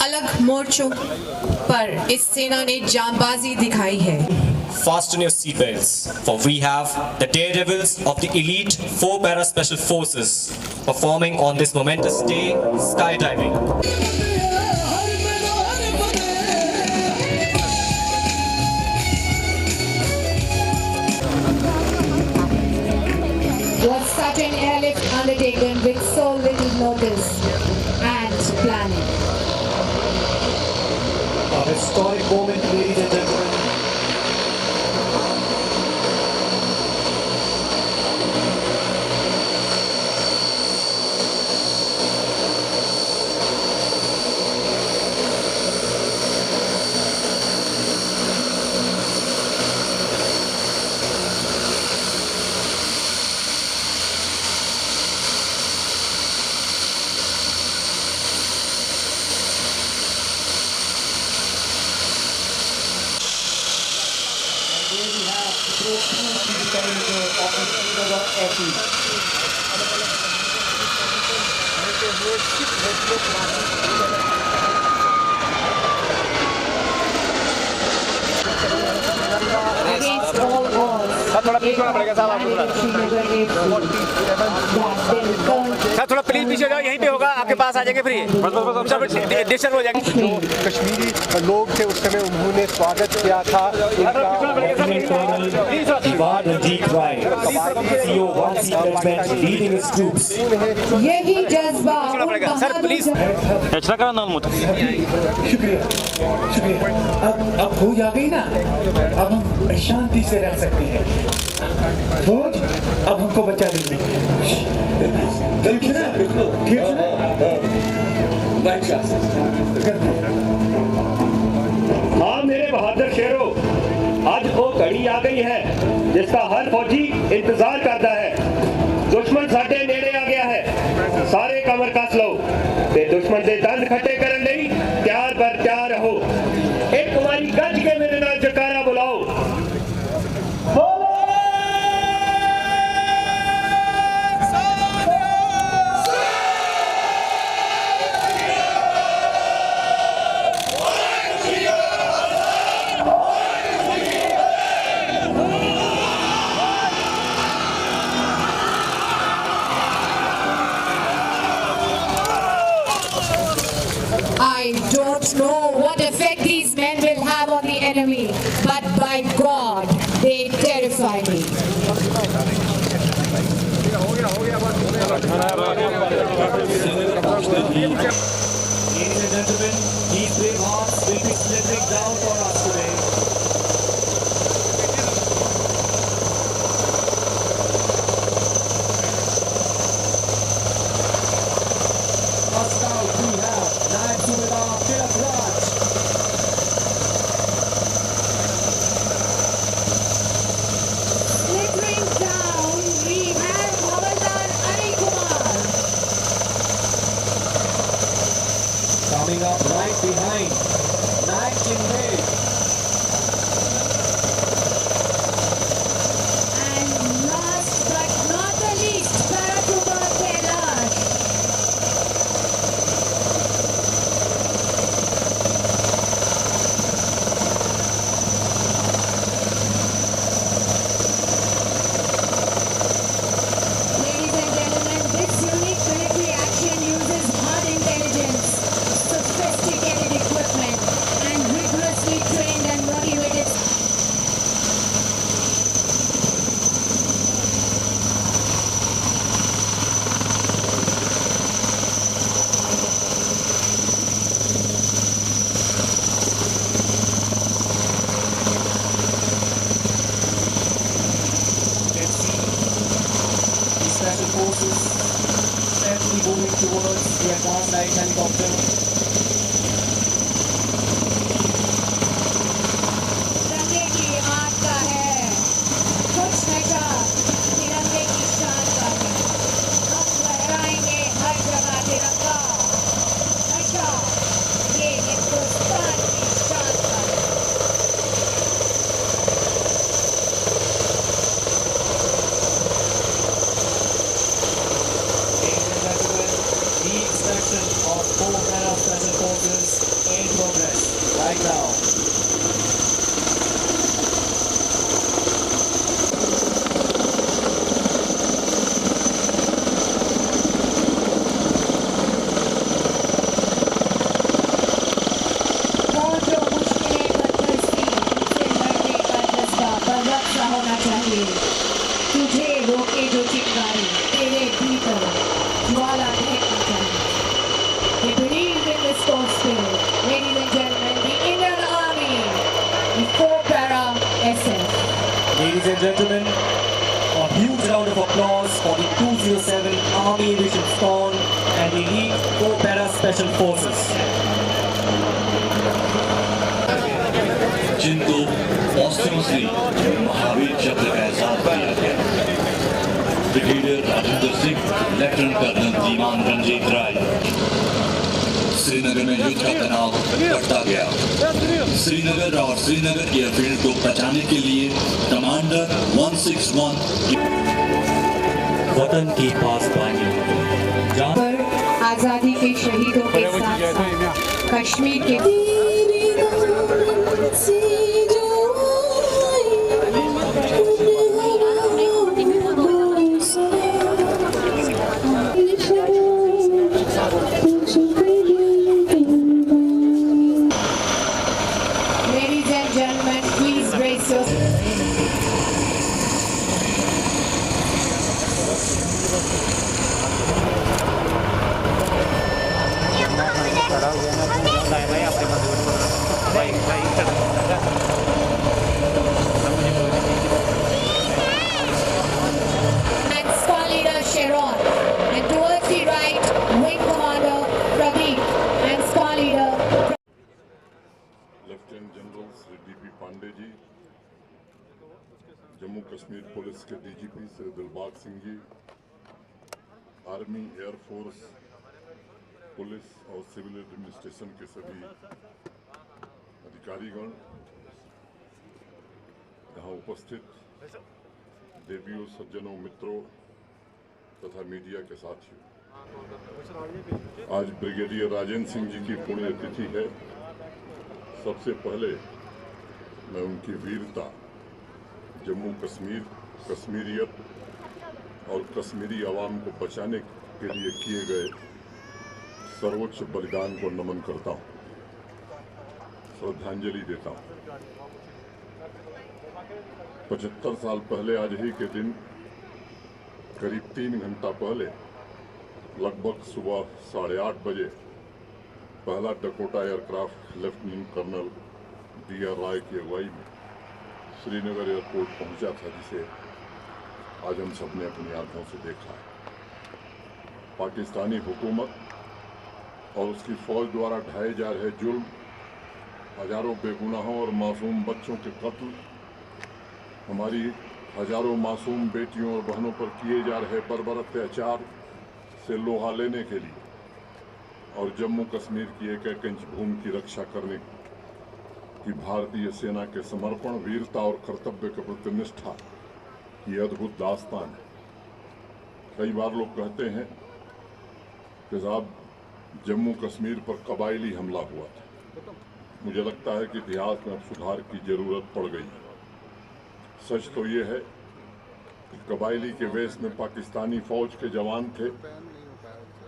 अलग मोर्चों पर इस सेना ने जांबाजी दिखाई है। Fasten your seatbelts, for we have the daredevils of the elite 4 Para Special Forces performing on this momentous day skydiving. Was such an airlift undertaken with so little notice and planning? A historic moment, ladies and gentlemen. Against all sir थोड़ा please पीछे जाओ, यहीं पे होगा, आपके पास आ जाएंगे free. Disturb हो जाएगी। कश्मीरी लोग थे उस समय, उन्होंने स्वागत किया था। यही जज्बा सर प्लीज एक्स्ट्रा करा नाम मत। शुक्रिया शुक्रिया। अब फौज आ गई ना, अब हम शांति से रह सकते हैं। फौज अब हमको बचा लेगी। ठीक है ना? ठीक है ना? हाँ मेरे बहादुर शेरों, आज वो घड़ी आ गई है जिसका हर फौजी इंतजार करता है। दुश्मन साडे नेड़े आ गया है, सारे कमर कस लो ते दुश्मन दे दंद खट्टे करन लई तैयार बर तैयार रहो। एक तुम्हारी गज के मेरे नाल जकारा बुलाओ। I don't know what effect these men will have on the enemy, but by God, they terrify me. Ladies and gentlemen, these brave hearts will be slithering down for us today. First out we have Naib Subedar Tilak Raj. Slithering down, we have Havaldar Anil Kumar. Coming up right behind, Naik Chinde. And last but not the least, Parakumar Kailash. Ladies and gentlemen, this unique military action uses hard intelligence, sophisticated equipment, and rigorously trained and motivated. Let's see the special forces steadily moving towards the advanced light helicopter. तिरंगे की आग का है कुछ नशा, तिरंगे की शान का है। हम लहराएंगे हर जगह तिरंगा, नशा ये हिंदुस्तान की शान का है। Ladies and gentlemen, right now. और जो मुश्किलें बदतरसी से लड़ने का जज्बा बलवत सा होना चाहिए। तुझे रोके जो चिंगारी तेरे भीतर ज्वाला दहकनी चाहिए। We believe in this core spirit. Ladies and gentlemen, the Indian Army, the 4 Para SF. Ladies and gentlemen, a huge round of applause for the 207 Army Aviation Spawn and Elite 4 Para Special Forces. जिनको posthumously Mahavir Chakra का एहसास दिया गया। Brigadier Rajendra Singh, lieutenant colonel Dewan Ranjit Rai. Srinagar में युद्ध का तनाव बढ़ता गया। श्रीनगर और श्रीनगर के एयरफील्ड को बचाने के लिए कमांडर 161 वतन की पासबानी जहाँ पर आजादी के शहीदों के साथ साथ कश्मीर के Ladies and gentlemen, please brace yourselves. And squad leader Sharon, and towards the right, wing commander Pradeep, and squad leader lieutenant general Shri DP Pande ji, Jammu Kashmir police के DGP Shri Dilbag Singh ji, army, air force, police और सिविल एडमिनिस्ट्रेशन के सभी अधिकारीगण, यहाँ उपस्थित देवियों, सज्जनों, मित्रों तथा मीडिया के साथियों, आज ब्रिगेडियर राजेंद्र सिंह जी की पुण्यतिथि है। सबसे पहले मैं उनकी वीरता, जम्मू कश्मीर, कश्मीरियत और कश्मीरी आवाम को बचाने के लिए किए गए सर्वोच्च बलिदान को नमन करता हूँ, श्रद्धांजलि देता हूँ। 75 साल पहले आज ही के दिन, करीब 3 घंटा पहले, लगभग सुबह 8:30 बजे पहला Dakota aircraft lieutenant colonel D.R. Rai की अगुवाई में श्रीनगर एयरपोर्ट पहुंचा था, जिसे आज हम सब ने अपनी आंखों से देखा है। पाकिस्तानी हुकूमत और उसकी फौज द्वारा ढाए जा रहे जुल्म, हजारों बेगुनाहों और मासूम बच्चों के कत्ल, हमारी हजारों मासूम बेटियों और बहनों पर किए जा रहे बर्बर अत्याचार से लोहा लेने के लिए और जम्मू कश्मीर की एक एक इंच भूमि की रक्षा करने की भारतीय सेना के समर्पण, वीरता और कर्तव्य के प्रति निष्ठा की अद्भुत दास्तान है। कई बार लोग कहते हैं कि साहब जम्मू कश्मीर पर कबायली हमला हुआ था। मुझे लगता है कि इतिहास में अब सुधार की जरूरत पड़ गई है। सच तो ये है कि कबायली के वेश में पाकिस्तानी फौज के जवान थे,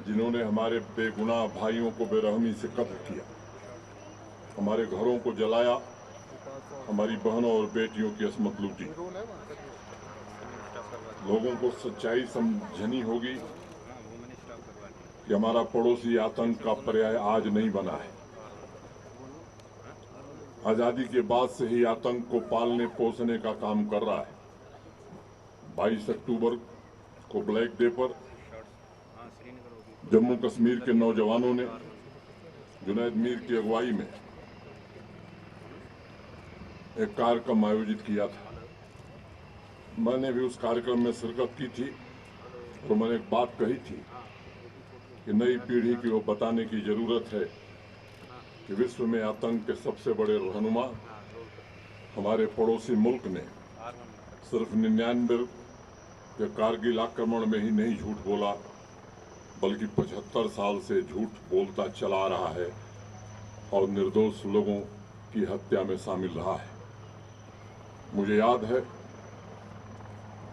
जिन्होंने हमारे बेगुनाह भाइयों को बेरहमी से कत्ल किया, हमारे घरों को जलाया, हमारी बहनों और बेटियों की असमत लूटी। लोगों को सच्चाई समझनी होगी कि हमारा पड़ोसी आतंक का पर्याय आज नहीं बना है। आजादी के बाद से ही आतंक को पालने पोसने का काम कर रहा है। 22 अक्टूबर को ब्लैक डे पर जम्मू कश्मीर के नौजवानों ने जुनैद मीर की अगुवाई में एक कार्यक्रम आयोजित किया था। मैंने भी उस कार्यक्रम में शिरकत की थी और मैंने एक बात कही थी कि नई पीढ़ी को बताने की जरूरत है कि विश्व में आतंक के सबसे बड़े रहनुमा हमारे पड़ोसी मुल्क ने सिर्फ 99 के कारगिल आक्रमण में ही नहीं झूठ बोला, बल्कि 75 साल से झूठ बोलता चला रहा है और निर्दोष लोगों की हत्या में शामिल रहा है। मुझे याद है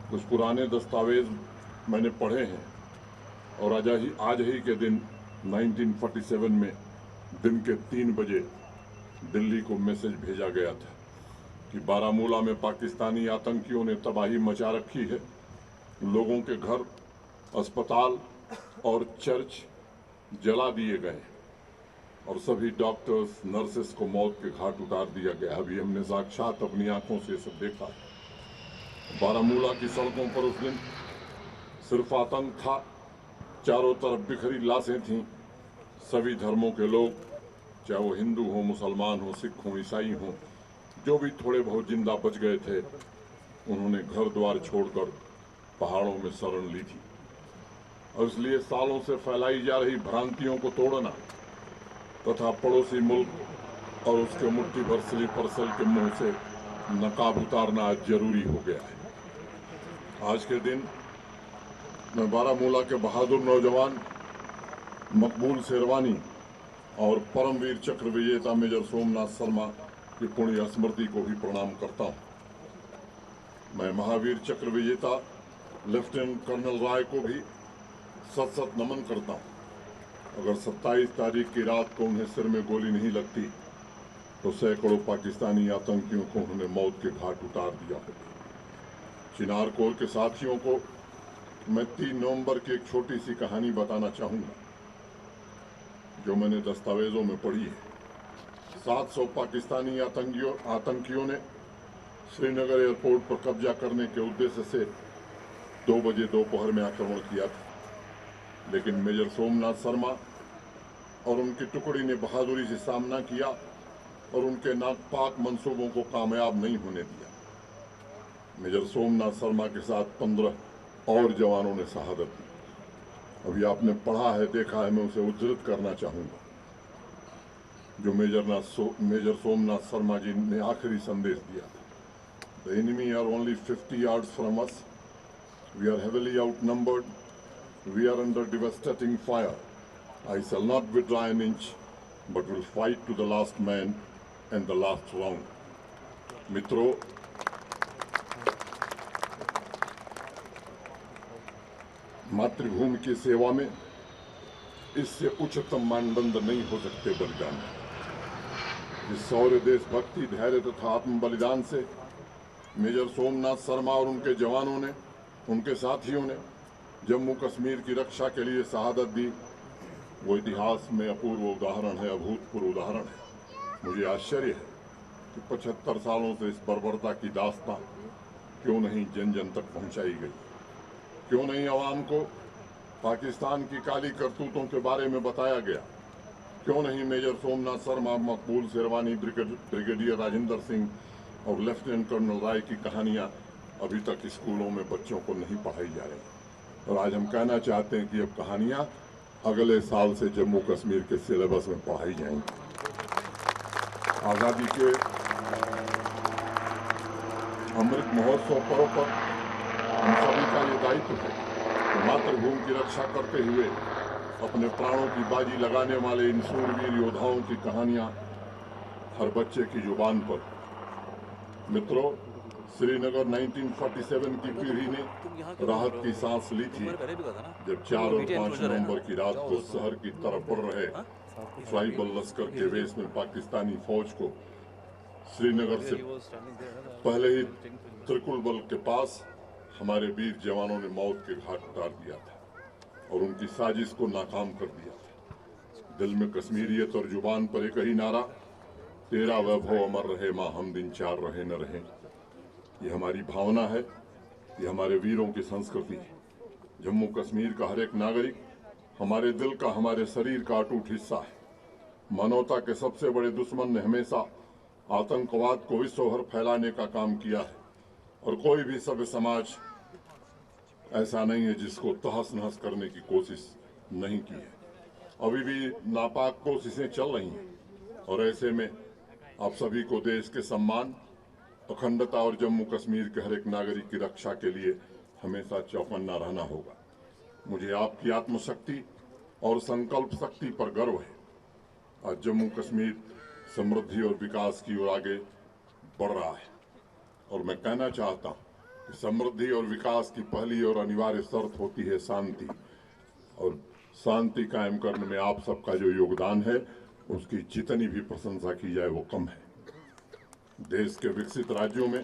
कुछ पुराने दस्तावेज मैंने पढ़े हैं और आज ही के दिन 1947 में दिन के 3 बजे दिल्ली को मैसेज भेजा गया था कि बारामूला में पाकिस्तानी आतंकियों ने तबाही मचा रखी है। लोगों के घर, अस्पताल और चर्च जला दिए गए और सभी डॉक्टर्स, नर्सेस को मौत के घाट उतार दिया गया। अभी हमने साक्षात अपनी आंखों से सब देखा है। बारामूला की सड़कों पर उस दिन सिर्फ आतंक था, चारों तरफ बिखरी लाशें थीं। सभी धर्मों के लोग, चाहे वो हिंदू हो, मुसलमान हो, सिख हो, ईसाई हो, जो भी थोड़े बहुत जिंदा बच गए थे, उन्होंने घर द्वार छोड़कर पहाड़ों में शरण ली थी। और इसलिए सालों से फैलाई जा रही भ्रांतियों को तोड़ना तथा पड़ोसी मुल्क और उसके मुट्ठी भर स्लीपर सेल के मुंह से नकाब उतारना आज जरूरी हो गया है। आज के दिन मैं बारामूला के बहादुर नौजवान मकबूल शेरवानी और परमवीर चक्र विजेता मेजर सोमनाथ शर्मा की पुण्य स्मृति को भी प्रणाम करता हूं। मैं महावीर चक्र विजेता लेफ्टिनेंट कर्नल राय को भी सत सत नमन करता हूं। अगर 27 तारीख की रात को उन्हें सिर में गोली नहीं लगती तो सैकड़ों पाकिस्तानी आतंकियों को उन्होंने मौत के घाट उतार दिया होता। चिनार कोर के साथियों को मैं 3 नवंबर की एक छोटी सी कहानी बताना चाहूंगा जो मैंने दस्तावेजों में पढ़ी है। 700 पाकिस्तानी आतंकियों ने श्रीनगर एयरपोर्ट पर कब्जा करने के उद्देश्य से 2 बजे दोपहर में आक्रमण किया था, लेकिन मेजर सोमनाथ शर्मा और उनकी टुकड़ी ने बहादुरी से सामना किया और उनके नापाक मंसूबों को कामयाब नहीं होने दिया। मेजर सोमनाथ शर्मा के साथ 15 और जवानों ने शहादत दी। अभी आपने पढ़ा है, देखा है, मैं उसे उद्धृत करना चाहूंगा जो मेजर सोमनाथ शर्मा जी ने आखिरी संदेश दिया था। The enemy are only 50 yards from us, we are heavily outnumbered, we are under devastating fire, I shall not withdraw an inch but will fight to the last man and the last round. मित्रों, मातृभूमि की सेवा में इससे उच्चतम मानदंड नहीं हो सकते बलिदान। इस शौर्य, देशभक्ति, धैर्य तथा आत्म बलिदान से मेजर सोमनाथ शर्मा और उनके जवानों ने, उनके साथियों ने जम्मू कश्मीर की रक्षा के लिए शहादत दी, वो इतिहास में अपूर्व उदाहरण है, अभूतपूर्व उदाहरण है। मुझे आश्चर्य है कि 75 सालों से इस बर्बरता की दास्तां क्यों नहीं जन जन तक पहुंचाई गई, क्यों नहीं आवाम को पाकिस्तान की काली करतूतों के बारे में बताया गया, क्यों नहीं मेजर सोमनाथ शर्मा, मकबूल शेरवानी, ब्रिगेडियर राजेंद्र सिंह और लेफ्टिनेंट कर्नल राय की कहानियां अभी तक स्कूलों में बच्चों को नहीं पढ़ाई जा रही। और आज हम कहना चाहते हैं कि अब कहानियां अगले साल से जम्मू कश्मीर के सिलेबस में पढ़ाई जाएंगी। आज़ादी के अमृत महोत्सव पर्व पर हम सभी का ये दायित्व है कि मातृभूमि की रक्षा करते हुए अपने प्राणों की बाजी लगाने वाले इन शूरवीर योद्धाओं की कहानियां हर बच्चे की जुबान पर। मित्रों, श्रीनगर 1947 की पीढ़ी ने राहत की सांस ली थी जब 4 और 5 नवंबर की रात को शहर की तरफ बढ़ रहे ट्राइबल लश्कर के वेश में पाकिस्तानी फौज को श्रीनगर से पहले ही त्रिकुल के पास हमारे वीर जवानों ने मौत के घाट उतार दिया था और उनकी साजिश को नाकाम कर दिया था। दिल में कश्मीरियत और जुबान पर एक ही नारा, तेरा वैभव अमर रहे माँ हम दिन 4 रहे न रहे। ये हमारी भावना है, ये हमारे वीरों की संस्कृति है। जम्मू कश्मीर का हर एक नागरिक हमारे दिल का, हमारे शरीर का अटूट हिस्सा है। मानवता के सबसे बड़े दुश्मन ने हमेशा आतंकवाद को विश्व भर फैलाने का काम किया है और कोई भी सभ्य समाज ऐसा नहीं है जिसको तहस नहस करने की कोशिश नहीं की है। अभी भी नापाक कोशिशें चल रही हैं और ऐसे में आप सभी को देश के सम्मान, अखंडता और जम्मू कश्मीर के हर एक नागरिक की रक्षा के लिए हमेशा चौकन्ना रहना होगा। मुझे आपकी आत्मशक्ति और संकल्प शक्ति पर गर्व है। आज जम्मू कश्मीर समृद्धि और विकास की ओर आगे बढ़ रहा है। और मैं कहना चाहता हूं कि समृद्धि और विकास की पहली और अनिवार्य शर्त होती है शांति, और शांति कायम करने में आप सबका जो योगदान है उसकी जितनी भी प्रशंसा की जाए वो कम है। देश के विकसित राज्यों में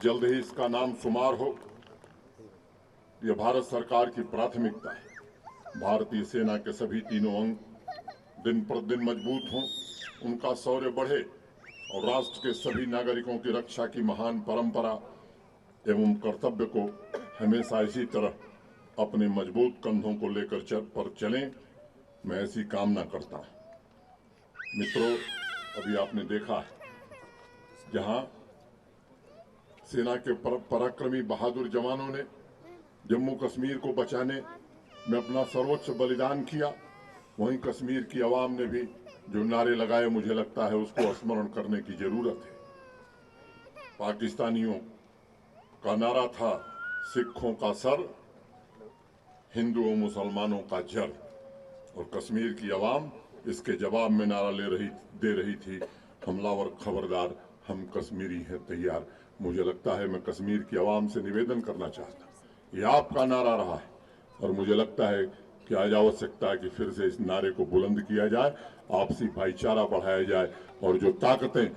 जल्द ही इसका नाम शुमार हो, यह भारत सरकार की प्राथमिकता है। भारतीय सेना के सभी तीनों अंग दिन प्रतिदिन मजबूत हों, उनका शौर्य बढ़े और राष्ट्र के सभी नागरिकों की रक्षा की महान परंपरा एवं कर्तव्य को हमेशा इसी तरह अपने मजबूत कंधों को लेकर चलें, मैं ऐसी कामना करता हूं। मित्रों, अभी आपने देखा है जहां सेना के पराक्रमी बहादुर जवानों ने जम्मू कश्मीर को बचाने में अपना सर्वोच्च बलिदान किया, वहीं कश्मीर की आवाम ने भी जो नारे लगाए, मुझे लगता है उसको स्मरण करने की जरूरत है। पाकिस्तानियों का नारा था सिखों का सर, हिंदुओं मुसलमानों का जर, और कश्मीर की आवाम इसके जवाब में नारा दे रही थी, हमलावर खबरदार, हम कश्मीरी हैं तैयार। मुझे लगता है मैं कश्मीर की आवाम से निवेदन करना चाहता हूं, ये आपका नारा रहा है और मुझे लगता है कि आज आवश्यकता है कि फिर से इस नारे को बुलंद किया जाए, आपसी भाईचारा बढ़ाया जाए, और जो ताकतें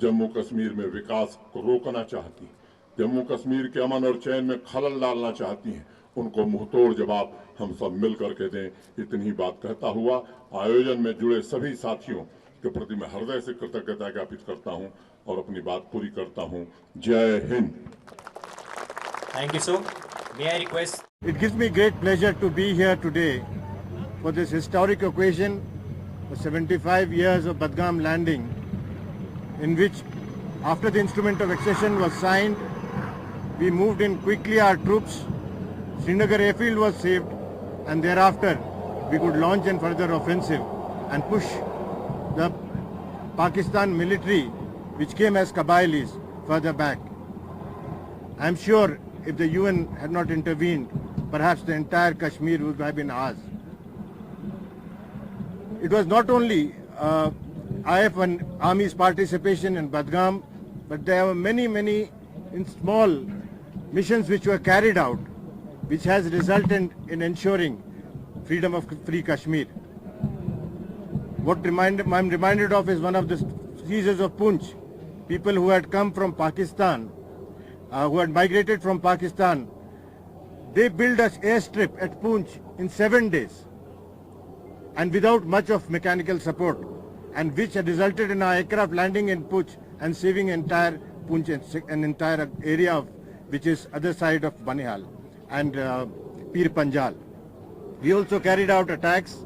जम्मू कश्मीर में विकास को रोकना चाहती, जम्मू कश्मीर के अमन और चैन में खलल डालना चाहती हैं, उनको मुंहतोड़ जवाब हम सब मिल करके दें। इतनी बात कहता हुआ आयोजन में जुड़े सभी साथियों के प्रति मैं हृदय से कृतज्ञता ज्ञापित करता हूं और अपनी बात पूरी करता हूं। जय Hind. Thank you, sir. May I request? It gives me great pleasure to be here today for this historic occasion, the 75 years of Badgam landing, in which after the instrument of accession was signed, we moved in quickly our troops. Srinagar airfield was saved, and thereafter we could launch a further offensive and push the Pakistan military, which came as Qabailis, further back. I am sure if the UN had not intervened, perhaps the entire Kashmir would have been ours. It was not only IF and Army's participation in Badgam, but there were many small missions which were carried out, which has resulted in ensuring freedom of free Kashmir. What I'm reminded of is one of the seizures of Poonch. People who had come from Pakistan, who had migrated from Pakistan, they built an airstrip at Poonch in 7 days, and without much of mechanical support, and which had resulted in our aircraft landing in Poonch and saving entire Poonch, an entire area of, which is other side of Banihal and Pir Panjal. We also carried out attacks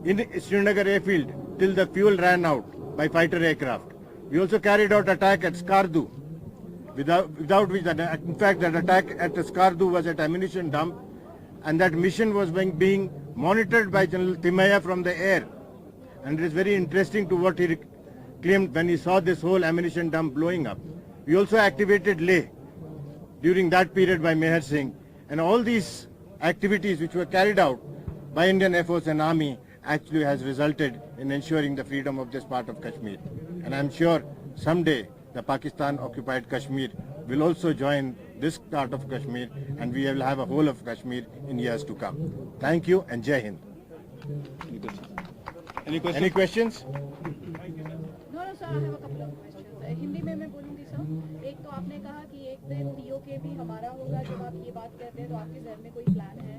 in Srinagar airfield till the fuel ran out by fighter aircraft. We also carried out attack at Skardu, without which, in fact, that attack at Skardu was at ammunition dump, and that mission was being monitored by General Timaya from the air. And it is very interesting to what he claimed when he saw this whole ammunition dump blowing up. We also activated Leh during that period by Meher Singh, and all these activities which were carried out by Indian Air Force and Army actually has resulted in ensuring the freedom of this part of Kashmir. And I am sure someday the Pakistan occupied Kashmir will also join this part of Kashmir, and we will have a whole of Kashmir in years to come. Thank you and Jai Hind. Any questions? No, sir, I have a couple of questions. Hindi में मैं बोलूँगी sir. एक तो आपने कहा कि एक दिन पीओके भी हमारा होगा। जब आप ये बात कहते हैं तो आपके जहन में कोई प्लान है?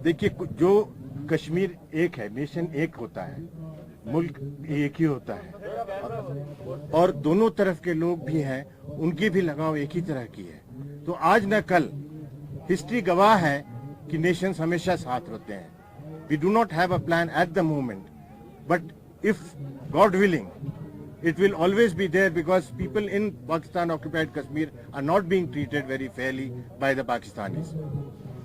देखिए, जो कश्मीर एक है, नेशन एक होता है, मुल्क एक ही होता है, और दोनों तरफ के लोग भी हैं, उनकी भी लगाव एक ही तरह की है। तो आज न कल हिस्ट्री गवाह है कि नेशंस हमेशा साथ होते हैं। We do not have a plan at the moment, but if God willing, it will always be there, because people in Pakistan occupied Kashmir are not being treated very fairly by the Pakistanis.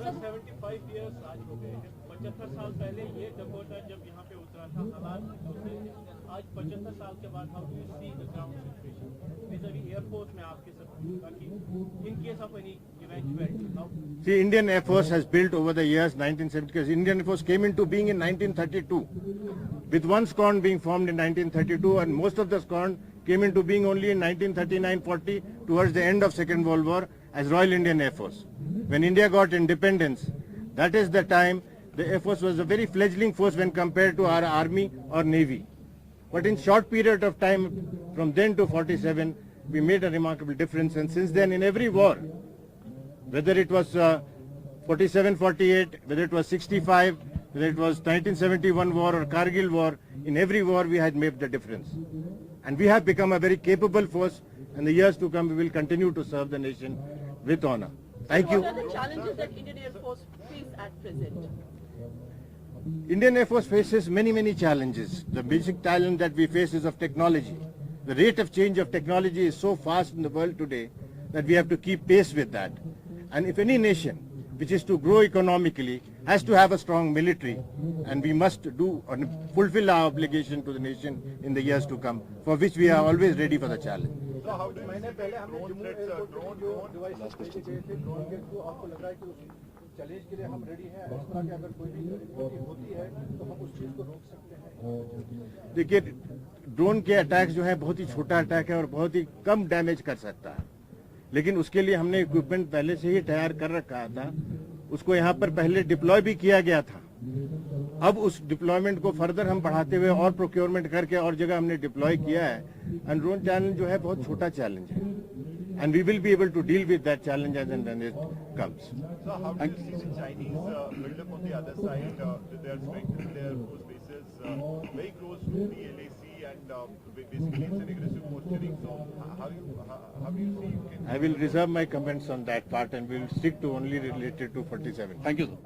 75 years आज हो गए हैं। 75 साल पहले ये Dakota जब यहाँ पे उतरा था, हालात दूसरे थे। आज 75 साल के बाद how do you see the ground situation? vis-a-vis Air Force में आपके साथ in case of any eventuality. See, Indian Air Force has built over the years 1970. Indian Air Force came into being in 1932. with one SCON being formed in 1932, and most of the SCON came into being only in 1939-40, towards the end of Second World War, as Royal Indian Air Force. When India got independence, that is the time the Air Force was a very fledgling force when compared to our Army or Navy. But in short period of time, from then to 47, we made a remarkable difference, and since then in every war, whether it was 47-48, whether it was 65, whether it was 1971 war or Kargil war, in every war we had made the difference. And we have become a very capable force, and the years to come we will continue to serve the nation with honor. Thank you. What are the challenges that Indian Air Force face at present? Indian Air Force faces many challenges. The basic challenge that we face is of technology. The rate of change of technology is so fast in the world today that we have to keep pace with that. And if any nation which is to grow economically has to have a strong military, and we must do and fulfill our obligation to the nation in the years to come, for which we are always ready for the challenge. Challenge के लिए हम ready हैं, इस तरह की अगर कोई भी गतिविधि होती है तो हम उस चीज को रोक सकते हैं। देखिए, ड्रोन के अटैक्स जो है बहुत ही छोटा अटैक है और बहुत ही कम डैमेज कर सकता है, लेकिन उसके लिए हमने इक्विपमेंट पहले से ही तैयार कर रखा था। उसको यहाँ पर पहले डिप्लॉय भी किया गया था। अब उस डिप्लॉयमेंट को फर्दर हम बढ़ाते हुए और प्रोक्योरमेंट करके और जगह हमने डिप्लॉय किया है। एंड ड्रोन चैलेंज जो है बहुत छोटा चैलेंज है, and we will be able to deal with that challenge as and when it comes. So how do you see the Chinese build-up on the other side? They are strengthening their force bases very close to the LAC, and basically it's an aggressive posturing. So how do you see you can... I will reserve my comments on that part, and we will stick to only related to 47. Thank you, sir.